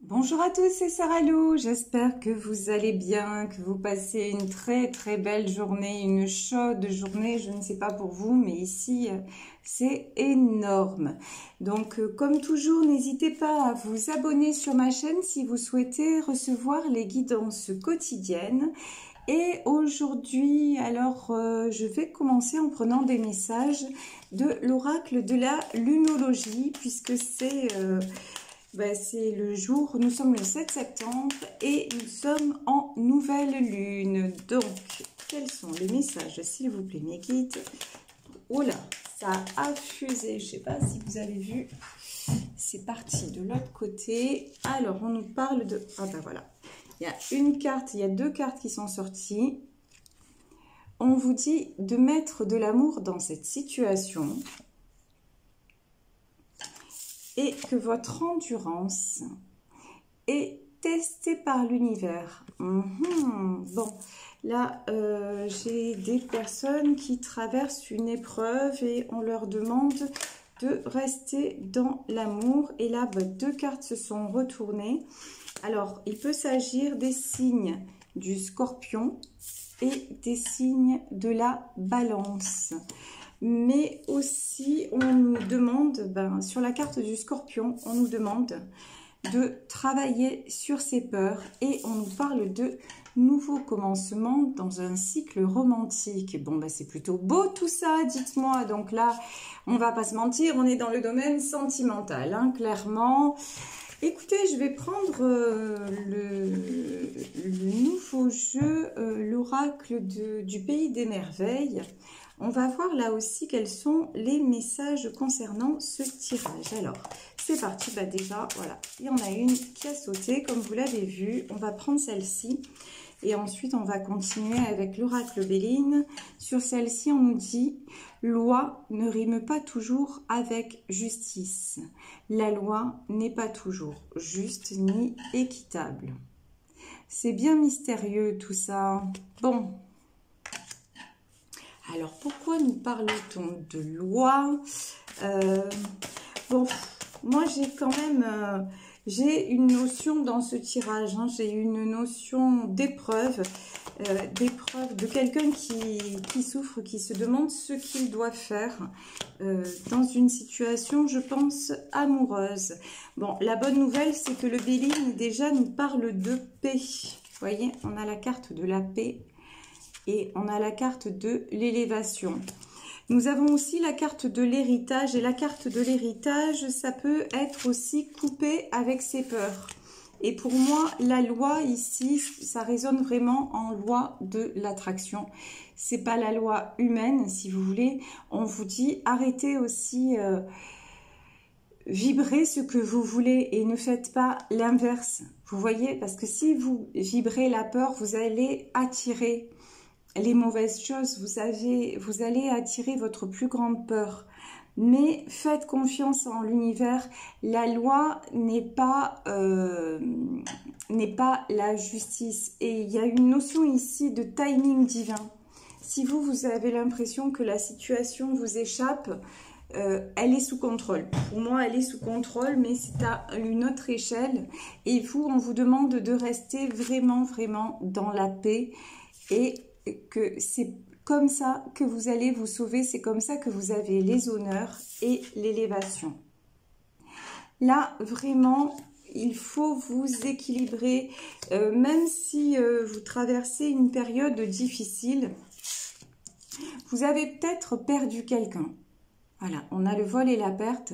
Bonjour à tous, c'est Sarah Lou. J'espère que vous allez bien, que vous passez une très belle journée, une chaude journée. Je ne sais pas pour vous, mais ici, c'est énorme. Donc, comme toujours, n'hésitez pas à vous abonner sur ma chaîne si vous souhaitez recevoir les guidances quotidiennes. Et aujourd'hui, alors, je vais commencer en prenant des messages de l'oracle de la lunologie, puisque c'est le jour, nous sommes le 7 septembre et nous sommes en nouvelle lune. Donc, quels sont les messages, s'il vous plaît, mes guides? Oh là, ça a fusé, je ne sais pas si vous avez vu, c'est parti de l'autre côté. Alors, on nous parle de... Ah ben voilà, il y a une carte, il y a deux cartes qui sont sorties. On vous dit de mettre de l'amour dans cette situation et que votre endurance est testée par l'univers. Bon, là, j'ai des personnes qui traversent une épreuve et on leur demande de rester dans l'amour. Et là, deux cartes se sont retournées. Alors, il peut s'agir des signes du Scorpion et des signes de la Balance. Mais aussi, on nous demande, sur la carte du Scorpion, on nous demande de travailler sur ses peurs et on nous parle de nouveaux commencements dans un cycle romantique. Bon, c'est plutôt beau tout ça, dites-moi. Donc là, on va pas se mentir, on est dans le domaine sentimental, hein, clairement. Écoutez, je vais prendre le nouveau jeu, l'oracle du Pays des Merveilles. On va voir là aussi quels sont les messages concernant ce tirage. Alors, c'est parti. Déjà, voilà, il y en a une qui a sauté, comme vous l'avez vu. On va prendre celle-ci. Et ensuite, on va continuer avec l'oracle Béline. Sur celle-ci, on nous dit « Loi ne rime pas toujours avec justice. La loi n'est pas toujours juste ni équitable. » C'est bien mystérieux tout ça. Bon. Alors, pourquoi nous parle-t-on de loi? Bon, moi, j'ai quand même... j'ai une notion dans ce tirage, hein, j'ai une notion d'épreuve, de quelqu'un qui souffre, qui se demande ce qu'il doit faire dans une situation, je pense, amoureuse. Bon, la bonne nouvelle, c'est que le Béline, déjà, nous parle de paix. Vous voyez, on a la carte de la paix. Et on a la carte de l'élévation. Nous avons aussi la carte de l'héritage. Et la carte de l'héritage, ça peut être aussi coupé avec ses peurs. Et pour moi, la loi ici, ça résonne vraiment en loi de l'attraction. C'est pas la loi humaine, si vous voulez. On vous dit, arrêtez aussi... vibrez ce que vous voulez et ne faites pas l'inverse. Vous voyez, parce que si vous vibrez la peur, vous allez attirer les mauvaises choses, vous allez attirer votre plus grande peur. Mais faites confiance en l'univers. La loi n'est pas la justice. Et il y a une notion ici de timing divin. Si vous avez l'impression que la situation vous échappe, elle est sous contrôle. Pour moi, elle est sous contrôle, mais c'est à une autre échelle. Et vous, on vous demande de rester vraiment dans la paix et que c'est comme ça que vous allez vous sauver, c'est comme ça que vous avez les honneurs et l'élévation. Là, vraiment, il faut vous équilibrer, même si vous traversez une période difficile, vous avez peut-être perdu quelqu'un. Voilà, on a le vol et la perte.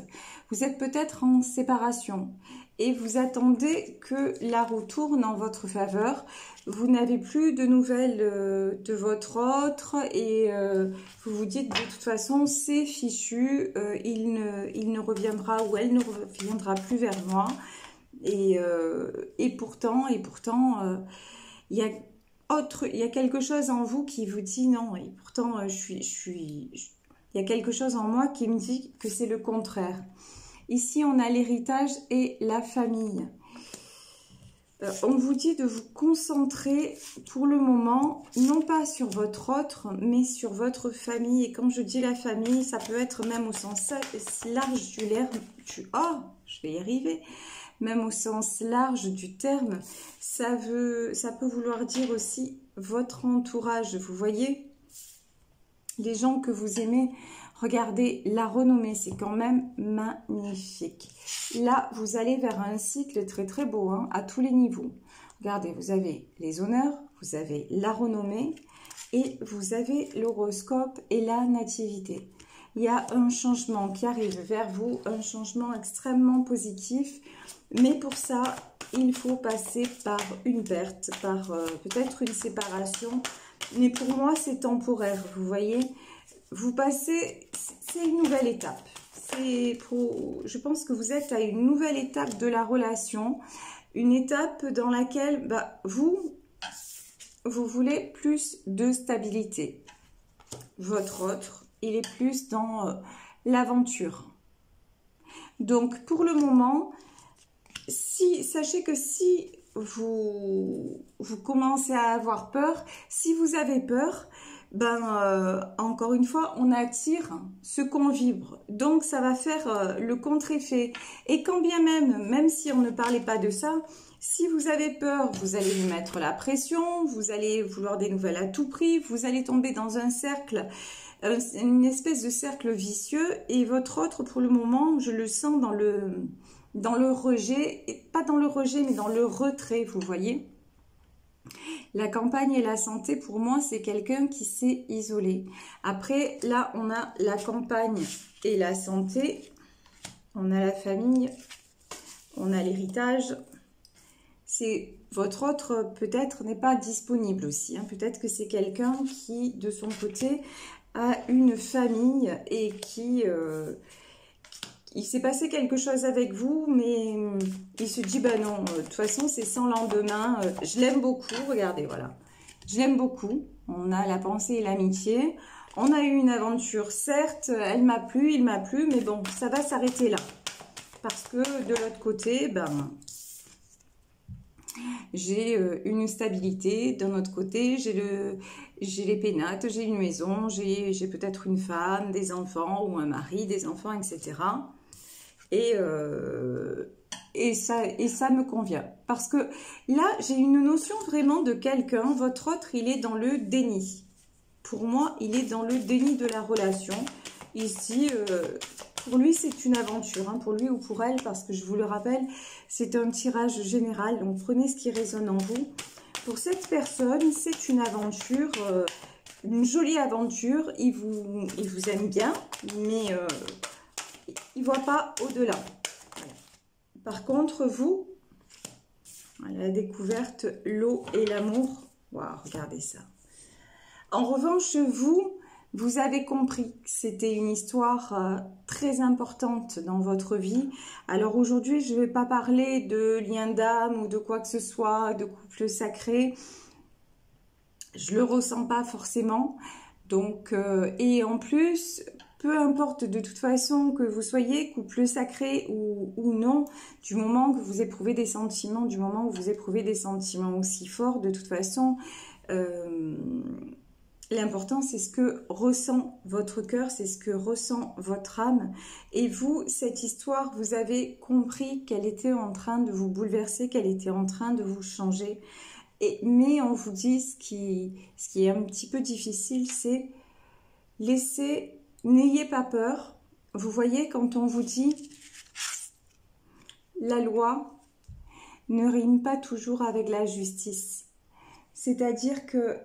Vous êtes peut-être en séparation et vous attendez que la roue tourne en votre faveur. Vous n'avez plus de nouvelles de votre autre et vous vous dites de toute façon c'est fichu, il ne reviendra ou elle ne reviendra plus vers moi. Et pourtant, il y a quelque chose en vous qui vous dit non. Et pourtant, il y a quelque chose en moi qui me dit que c'est le contraire. Ici, on a l'héritage et la famille. On vous dit de vous concentrer pour le moment, non pas sur votre autre, mais sur votre famille. Et quand je dis la famille, ça peut être même au sens large du... Oh, je vais y arriver. même au sens large du terme. Ça peut vouloir dire aussi votre entourage, vous voyez, les gens que vous aimez. Regardez, la renommée, c'est quand même magnifique. Là, vous allez vers un cycle très très beau, hein, à tous les niveaux. Regardez, vous avez les honneurs, vous avez la renommée et vous avez l'horoscope et la nativité. Il y a un changement qui arrive vers vous, un changement extrêmement positif. Mais pour ça, il faut passer par une perte, par peut-être une séparation. Mais pour moi, c'est temporaire, vous voyez. Vous passez, c'est une nouvelle étape. Je pense que vous êtes à une nouvelle étape de la relation. Une étape dans laquelle vous voulez plus de stabilité. Votre autre, il est plus dans l'aventure. Donc, pour le moment, sachez que si vous commencez à avoir peur, si vous avez peur, encore une fois, on attire ce qu'on vibre. Donc, ça va faire le contre-effet. Et quand bien même si on ne parlait pas de ça, si vous avez peur, vous allez lui mettre la pression, vous allez vouloir des nouvelles à tout prix, vous allez tomber dans un cercle, une espèce de cercle vicieux. Et votre autre, pour le moment, je le sens dans le rejet, et pas dans le rejet, mais dans le retrait, vous voyez. La campagne et la santé, pour moi, c'est quelqu'un qui s'est isolé. Après, là, on a la campagne et la santé. On a la famille. On a l'héritage. C'est votre autre, peut-être, n'est pas disponible aussi. Hein. Peut-être que c'est quelqu'un qui, de son côté, a une famille et qui... il s'est passé quelque chose avec vous, mais il se dit, non, de toute façon, c'est sans lendemain. Je l'aime beaucoup, regardez, voilà. Je l'aime beaucoup. On a la pensée et l'amitié. On a eu une aventure, certes, elle m'a plu, il m'a plu, mais bon, ça va s'arrêter là. Parce que de l'autre côté, j'ai une stabilité. D'un autre côté, j'ai les pénates, j'ai une maison, j'ai peut-être une femme, des enfants ou un mari, des enfants, etc. Et ça me convient. Parce que là, j'ai une notion vraiment de quelqu'un. Votre autre, il est dans le déni. Pour moi, il est dans le déni de la relation. Ici, pour lui, c'est une aventure. Hein, pour lui ou pour elle, parce que je vous le rappelle, c'est un tirage général. Donc, prenez ce qui résonne en vous. Pour cette personne, c'est une aventure, une jolie aventure. Il vous aime bien, mais... il ne voit pas au-delà. Voilà. Par contre, vous, la découverte, l'eau et l'amour. Waouh, regardez ça. En revanche, vous avez compris que c'était une histoire très importante dans votre vie. Alors aujourd'hui, je ne vais pas parler de lien d'âme ou de quoi que ce soit, de couple sacré. Je ne le ressens pas forcément. Donc, et en plus... peu importe de toute façon que vous soyez couple sacré ou non, du moment que vous éprouvez des sentiments, du moment où vous éprouvez des sentiments aussi forts, de toute façon, l'important c'est ce que ressent votre cœur, c'est ce que ressent votre âme. Et vous, cette histoire, vous avez compris qu'elle était en train de vous bouleverser, qu'elle était en train de vous changer. Mais on vous dit, ce qui est un petit peu difficile, c'est laisser... N'ayez pas peur. Vous voyez, quand on vous dit la loi ne rime pas toujours avec la justice. C'est-à-dire que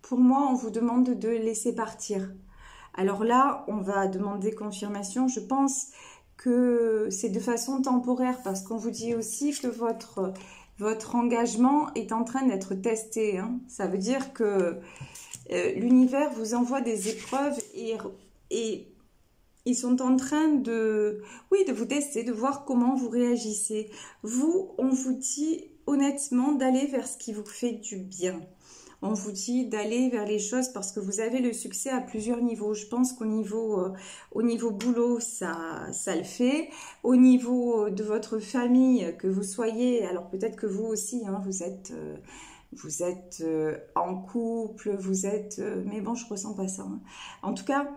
pour moi, on vous demande de laisser partir. Alors là, on va demander confirmation. Je pense que c'est de façon temporaire parce qu'on vous dit aussi que votre engagement est en train d'être testé. Hein. Ça veut dire que l'univers vous envoie des épreuves et ils sont en train de vous tester, de voir comment vous réagissez. Vous, on vous dit honnêtement d'aller vers ce qui vous fait du bien. On vous dit d'aller vers les choses parce que vous avez le succès à plusieurs niveaux. Je pense qu'au niveau, boulot, ça le fait. Au niveau de votre famille, que vous soyez, alors peut-être que vous aussi, hein, vous êtes en couple, mais bon, je ressens pas ça. Hein. En tout cas...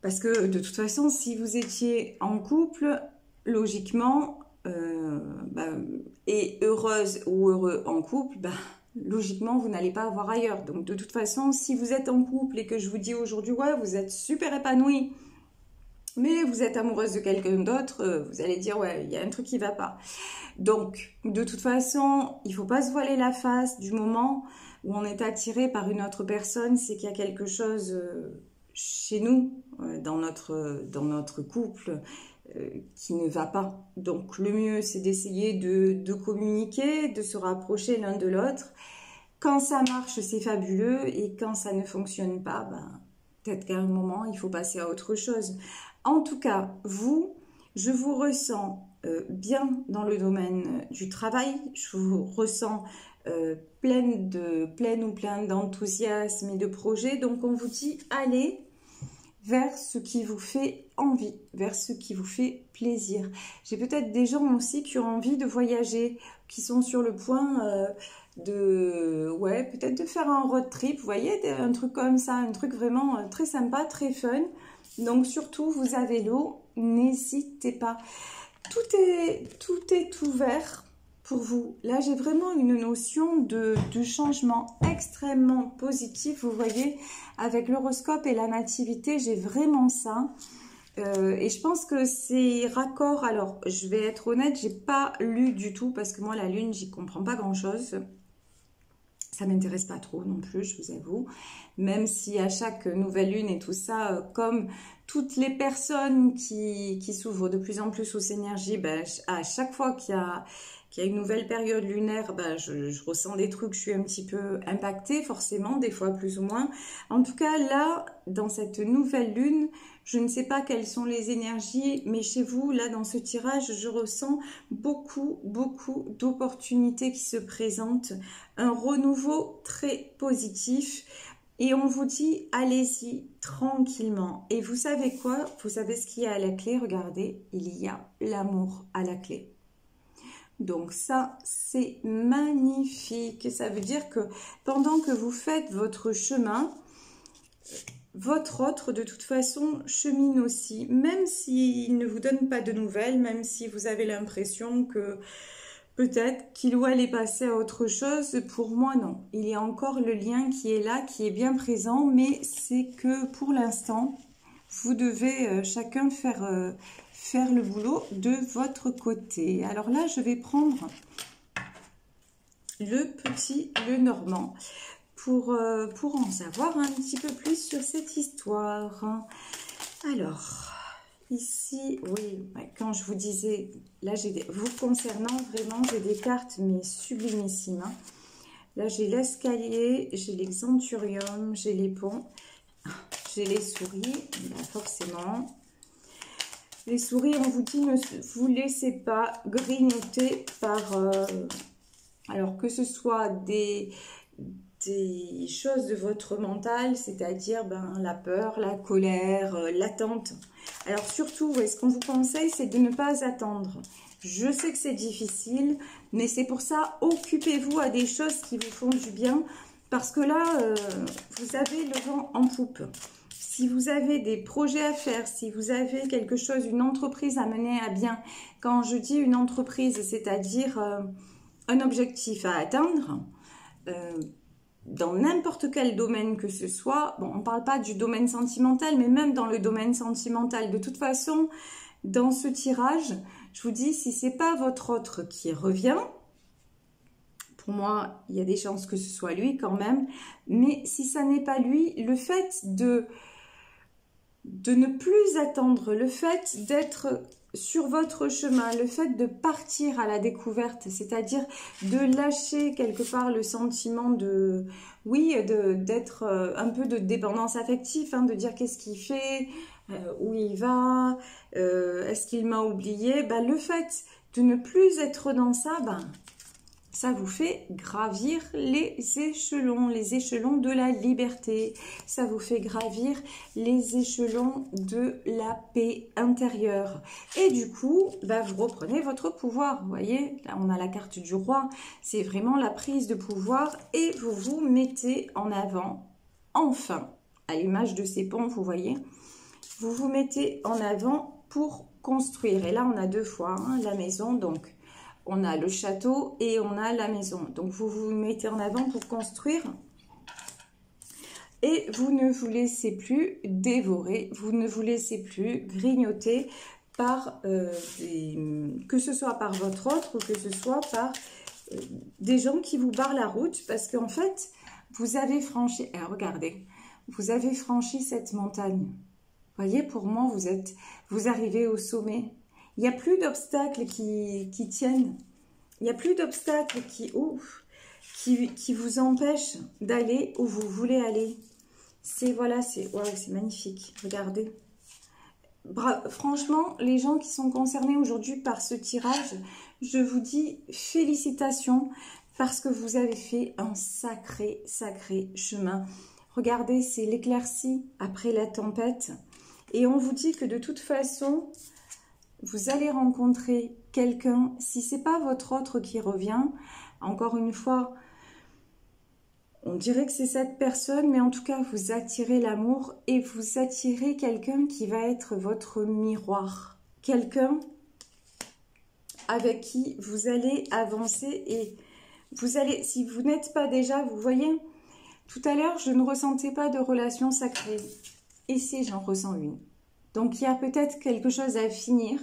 Parce que de toute façon, si vous étiez en couple, logiquement, est heureuse ou heureux en couple, logiquement, vous n'allez pas avoir ailleurs. Donc, de toute façon, si vous êtes en couple et que je vous dis aujourd'hui, ouais, vous êtes super épanoui, mais vous êtes amoureuse de quelqu'un d'autre, vous allez dire, ouais, il y a un truc qui ne va pas. Donc, de toute façon, il ne faut pas se voiler la face du moment où on est attiré par une autre personne, c'est qu'il y a quelque chose chez nous, dans notre couple, qui ne va pas. Donc, le mieux, c'est d'essayer de communiquer, de se rapprocher l'un de l'autre. Quand ça marche, c'est fabuleux, et quand ça ne fonctionne pas, peut-être qu'à un moment, il faut passer à autre chose. En tout cas, je vous ressens bien dans le domaine du travail, je vous ressens pleine d'enthousiasme et de projets. Donc, on vous dit, allez vers ce qui vous fait envie, vers ce qui vous fait plaisir. J'ai peut-être des gens aussi qui ont envie de voyager, qui sont sur le point peut-être de faire un road trip, vous voyez, un truc comme ça, un truc vraiment très sympa, très fun. Donc surtout, vous avez l'eau, n'hésitez pas. Tout est ouvert pour vous. Là, j'ai vraiment une notion de changement extrêmement positif. Vous voyez, avec l'horoscope et la nativité, j'ai vraiment ça. Et je pense que c'est raccord. Alors, je vais être honnête, j'ai pas lu du tout parce que moi, la lune, j'y comprends pas grand-chose. Ça m'intéresse pas trop non plus, je vous avoue. Même si à chaque nouvelle lune et tout ça, comme toutes les personnes qui s'ouvrent de plus en plus aux énergies, à chaque fois qu'il y a une nouvelle période lunaire, je ressens des trucs, je suis un petit peu impactée forcément, des fois plus ou moins. En tout cas, là, dans cette nouvelle lune, je ne sais pas quelles sont les énergies, mais chez vous, là, dans ce tirage, je ressens beaucoup d'opportunités qui se présentent, un renouveau très positif. Et on vous dit, allez-y tranquillement. Et vous savez quoi? Vous savez ce qu'il y a à la clé? Regardez, il y a l'amour à la clé. Donc ça, c'est magnifique. Ça veut dire que pendant que vous faites votre chemin, votre autre, de toute façon, chemine aussi. Même s'il ne vous donne pas de nouvelles, même si vous avez l'impression que peut-être qu'il ou elle est passé à autre chose, pour moi, non. Il y a encore le lien qui est là, qui est bien présent, mais c'est que pour l'instant, vous devez chacun faire le boulot de votre côté. Alors là, je vais prendre le Normand pour en savoir un petit peu plus sur cette histoire. Alors, ici, oui, quand je vous disais, là, vous concernant, vraiment, j'ai des cartes, mais sublimissimes. Là, j'ai l'escalier, j'ai l'exenturium, j'ai les ponts, j'ai les souris, forcément. Les souris, on vous dit, ne vous laissez pas grignoter par... alors, que ce soit des choses de votre mental, c'est-à-dire la peur, la colère, l'attente. Alors surtout, ce qu'on vous conseille, c'est de ne pas attendre. Je sais que c'est difficile, mais c'est pour ça, occupez-vous à des choses qui vous font du bien, parce que là, vous avez le vent en poupe. Si vous avez des projets à faire, si vous avez quelque chose, une entreprise à mener à bien, quand je dis une entreprise, c'est-à-dire un objectif à atteindre, dans n'importe quel domaine que ce soit, bon, on ne parle pas du domaine sentimental, mais même dans le domaine sentimental, de toute façon, dans ce tirage, je vous dis, si ce n'est pas votre autre qui revient, pour moi, il y a des chances que ce soit lui quand même, mais si ça n'est pas lui, le fait de ne plus attendre, le fait d'être sur votre chemin, le fait de partir à la découverte, c'est-à-dire de lâcher quelque part le sentiment de, oui, d'être un peu de dépendance affective, de dire qu'est-ce qu'il fait, où il va, est-ce qu'il m'a oublié, le fait de ne plus être dans ça, ça vous fait gravir les échelons de la liberté. Ça vous fait gravir les échelons de la paix intérieure. Et du coup, vous reprenez votre pouvoir. Vous voyez, là, on a la carte du roi. C'est vraiment la prise de pouvoir et vous vous mettez en avant, enfin, à l'image de ces ponts, vous voyez. vous vous mettez en avant pour construire. Et là, on a deux fois hein, la maison, donc on a le château et on a la maison. Donc, vous vous mettez en avant pour construire. Et vous ne vous laissez plus dévorer, vous ne vous laissez plus grignoter par que ce soit par votre autre ou que ce soit par des gens qui vous barrent la route. Parce qu'en fait, vous avez franchi, regardez, vous avez franchi cette montagne. Vous voyez, pour moi, vous arrivez au sommet. Il n'y a plus d'obstacles qui tiennent. Il n'y a plus d'obstacles qui vous empêchent d'aller où vous voulez aller. Voilà, c'est magnifique. Regardez. Franchement, les gens qui sont concernés aujourd'hui par ce tirage, je vous dis félicitations parce que vous avez fait un sacré chemin. Regardez, c'est l'éclaircie après la tempête. Et on vous dit que de toute façon, vous allez rencontrer quelqu'un. Si ce n'est pas votre autre qui revient, encore une fois, on dirait que c'est cette personne, mais en tout cas, vous attirez l'amour et vous attirez quelqu'un qui va être votre miroir. Quelqu'un avec qui vous allez avancer et vous allez, si vous n'êtes pas déjà, vous voyez, tout à l'heure, je ne ressentais pas de relation sacrée. Ici, j'en ressens une. Donc, il y a peut-être quelque chose à finir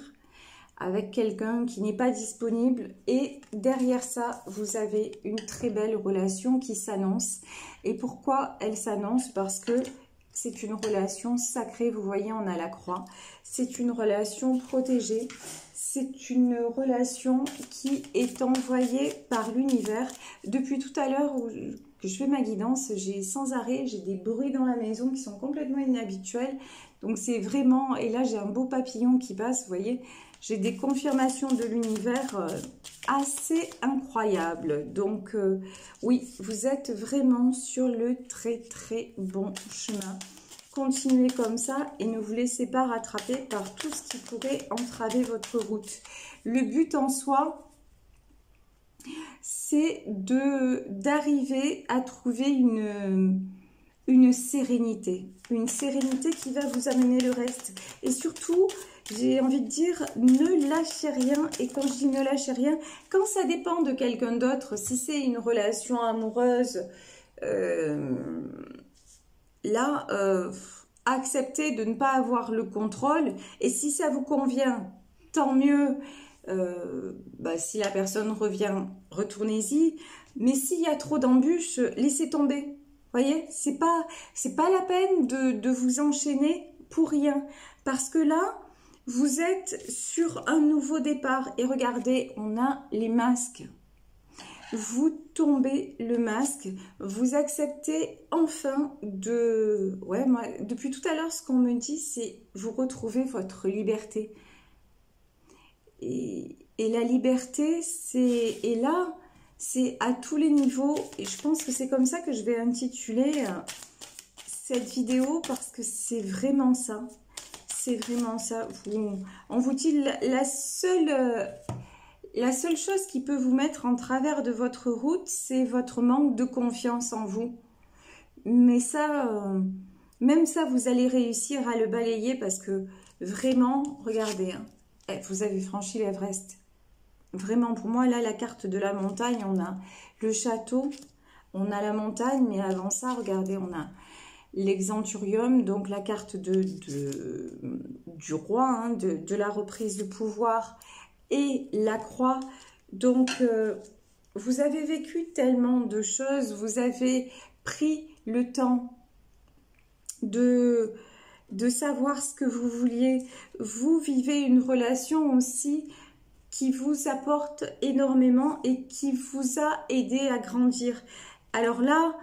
avec quelqu'un qui n'est pas disponible. Et derrière ça, vous avez une très belle relation qui s'annonce. Et pourquoi elle s'annonce? Parce que c'est une relation sacrée. Vous voyez, on a la croix. C'est une relation protégée. C'est une relation qui est envoyée par l'univers. Depuis tout à l'heure que je fais ma guidance, j'ai sans arrêt, j'ai des bruits dans la maison qui sont complètement inhabituels. Donc c'est vraiment, et là j'ai un beau papillon qui passe, vous voyez, j'ai des confirmations de l'univers assez incroyables. Donc oui, vous êtes vraiment sur le très bon chemin. Continuez comme ça et ne vous laissez pas rattraper par tout ce qui pourrait entraver votre route. Le but en soi, c'est d'arriver à trouver une sérénité qui va vous amener le reste. Et surtout, j'ai envie de dire, ne lâchez rien. Et quand je dis ne lâchez rien, quand ça dépend de quelqu'un d'autre, si c'est une relation amoureuse, là, acceptez de ne pas avoir le contrôle. Et si ça vous convient, tant mieux. Si la personne revient, retournez-y. Mais s'il y a trop d'embûches, laissez tomber. Voyez, c'est pas la peine de vous enchaîner pour rien. Parce que là, vous êtes sur un nouveau départ. Et regardez, on a les masques. Vous tombez le masque, vous acceptez enfin de... Ouais, moi, depuis tout à l'heure, ce qu'on me dit, c'est vous retrouvez votre liberté. Et la liberté, et là, c'est à tous les niveaux. Et je pense que c'est comme ça que je vais intituler cette vidéo, parce que c'est vraiment ça. C'est vraiment ça. On vous dit la seule chose qui peut vous mettre en travers de votre route, c'est votre manque de confiance en vous. Mais ça, même ça, vous allez réussir à le balayer parce que vraiment, regardez, hein, vous avez franchi l'Everest. Vraiment, pour moi, là, la carte de la montagne, on a le château, on a la montagne, mais avant ça, regardez, on a l'exanturium, donc la carte du roi, hein, de la reprise du pouvoir, et la croix. Donc vous avez vécu tellement de choses, vous avez pris le temps de savoir ce que vous vouliez, vous vivez une relation aussi qui vous apporte énormément et qui vous a aidé à grandir. Alors là,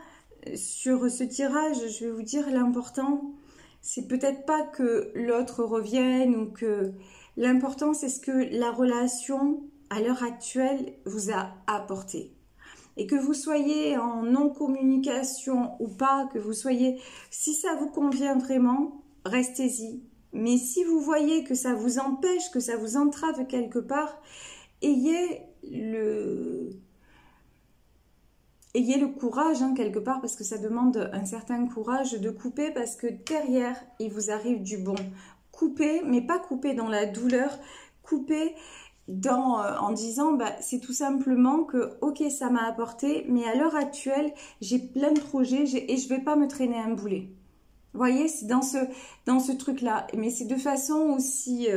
sur ce tirage, je vais vous dire, l'important, c'est peut-être pas que l'autre revienne ou que... L'important, c'est ce que la relation, à l'heure actuelle, vous a apporté. Et que vous soyez en non-communication ou pas, que vous soyez... Si ça vous convient vraiment, restez-y. Mais si vous voyez que ça vous empêche, que ça vous entrave quelque part, ayez ayez le courage, hein, quelque part, parce que ça demande un certain courage de couper, parce que derrière, il vous arrive du bon. Coupez, mais pas couper dans la douleur, coupez en disant, bah, c'est tout simplement que, ok, ça m'a apporté, mais à l'heure actuelle, j'ai plein de projets et je vais pas me traîner un boulet. Vous voyez, c'est dans ce truc-là. Mais c'est de façon aussi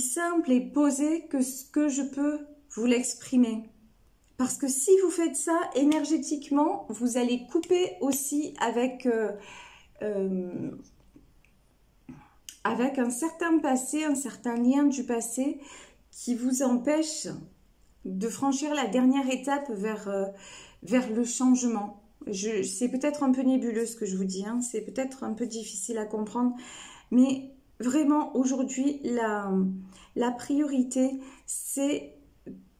simple et posée que ce que je peux vous l'exprimer. Parce que si vous faites ça énergétiquement, vous allez couper aussi avec un certain passé, un certain lien du passé qui vous empêche de franchir la dernière étape vers le changement. C'est peut-être un peu nébuleux ce que je vous dis, hein, c'est peut-être un peu difficile à comprendre, mais vraiment aujourd'hui, la priorité, c'est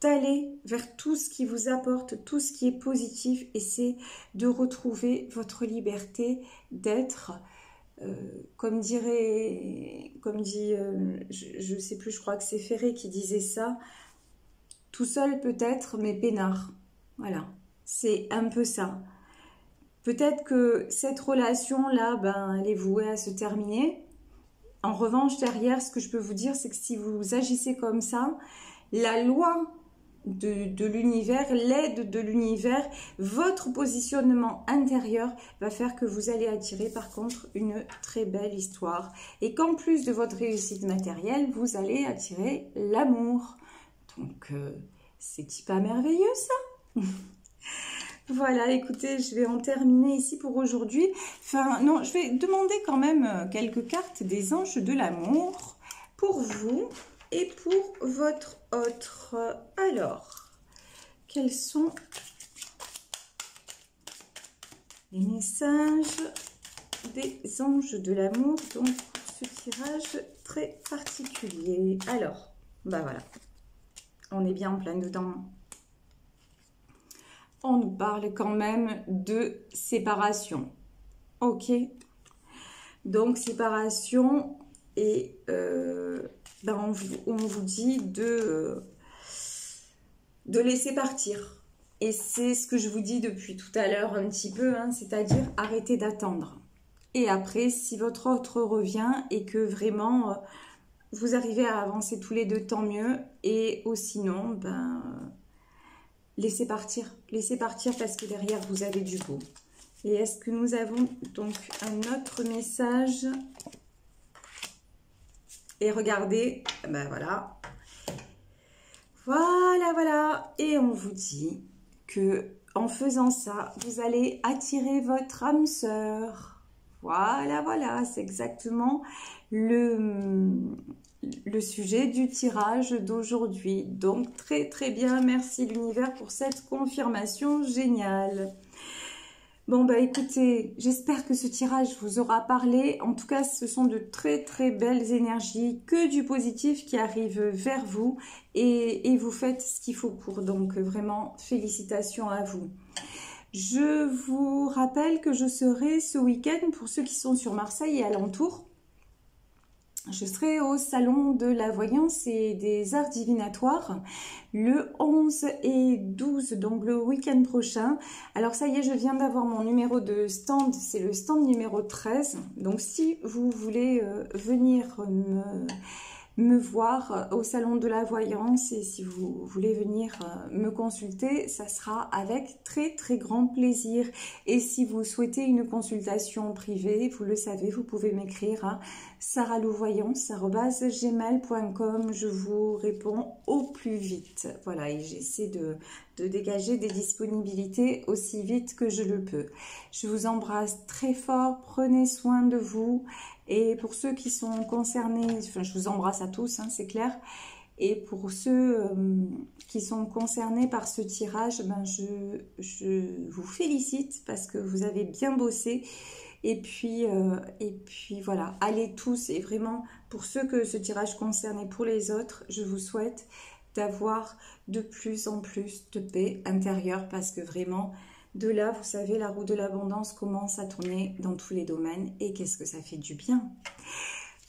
d'aller vers tout ce qui vous apporte, tout ce qui est positif, et c'est de retrouver votre liberté d'être, comme dit, je sais plus, je crois que c'est Ferré qui disait ça, tout seul peut-être, mais peinard. Voilà, c'est un peu ça. Peut-être que cette relation-là, ben, elle est vouée à se terminer. En revanche, derrière, ce que je peux vous dire, c'est que si vous agissez comme ça, la loi de l'univers, l'aide de l'univers, votre positionnement intérieur va faire que vous allez attirer par contre une très belle histoire. Et qu'en plus de votre réussite matérielle, vous allez attirer l'amour. Donc, c'est pas merveilleux ça? Voilà, écoutez, je vais en terminer ici pour aujourd'hui. Enfin, non, je vais demander quand même quelques cartes des anges de l'amour pour vous et pour votre autre. Alors, quels sont les messages des anges de l'amour donc pour ce tirage très particulier? Alors, bah voilà, on est bien en plein dedans. On nous parle quand même de séparation. Ok. Donc, séparation et ben on vous dit de laisser partir. Et c'est ce que je vous dis depuis tout à l'heure un petit peu, hein, c'est-à-dire arrêter d'attendre. Et après, si votre autre revient et que vraiment vous arrivez à avancer tous les deux, tant mieux. Et sinon, ben... laissez partir parce que derrière vous avez du beau. Et est-ce que nous avons donc un autre message? Et regardez, ben voilà. Voilà. Et on vous dit que en faisant ça, vous allez attirer votre âme sœur. Voilà, c'est exactement le sujet du tirage d'aujourd'hui. Donc très bien, merci l'univers pour cette confirmation géniale. Bon bah écoutez, j'espère que ce tirage vous aura parlé. En tout cas, ce sont de très belles énergies, que du positif qui arrive vers vous et vous faites ce qu'il faut pour. Donc vraiment, félicitations à vous. Je vous rappelle que je serai ce week-end, pour ceux qui sont sur Marseille et alentours, je serai au salon de la voyance et des arts divinatoires le 11 et 12, donc le week-end prochain. Alors ça y est, je viens d'avoir mon numéro de stand, c'est le stand numéro 13. Donc si vous voulez venir me voir au salon de la voyance et si vous voulez venir me consulter, ça sera avec très grand plaisir. Et si vous souhaitez une consultation privée, vous le savez, vous pouvez m'écrire à sarahlouvoyance@gmail.com. Je vous réponds au plus vite. Voilà, et j'essaie de dégager des disponibilités aussi vite que je le peux. Je vous embrasse très fort, prenez soin de vous. Et pour ceux qui sont concernés, enfin je vous embrasse à tous, hein, c'est clair. Et pour ceux qui sont concernés par ce tirage, ben je vous félicite parce que vous avez bien bossé. Et puis voilà, allez tous. Et vraiment, pour ceux que ce tirage concerne et pour les autres, je vous souhaite d'avoir de plus en plus de paix intérieure parce que vraiment... de là, vous savez, la roue de l'abondance commence à tourner dans tous les domaines. Et qu'est-ce que ça fait du bien.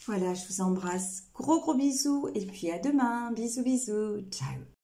Voilà, je vous embrasse. Gros bisous. Et puis à demain. Bisous. Ciao.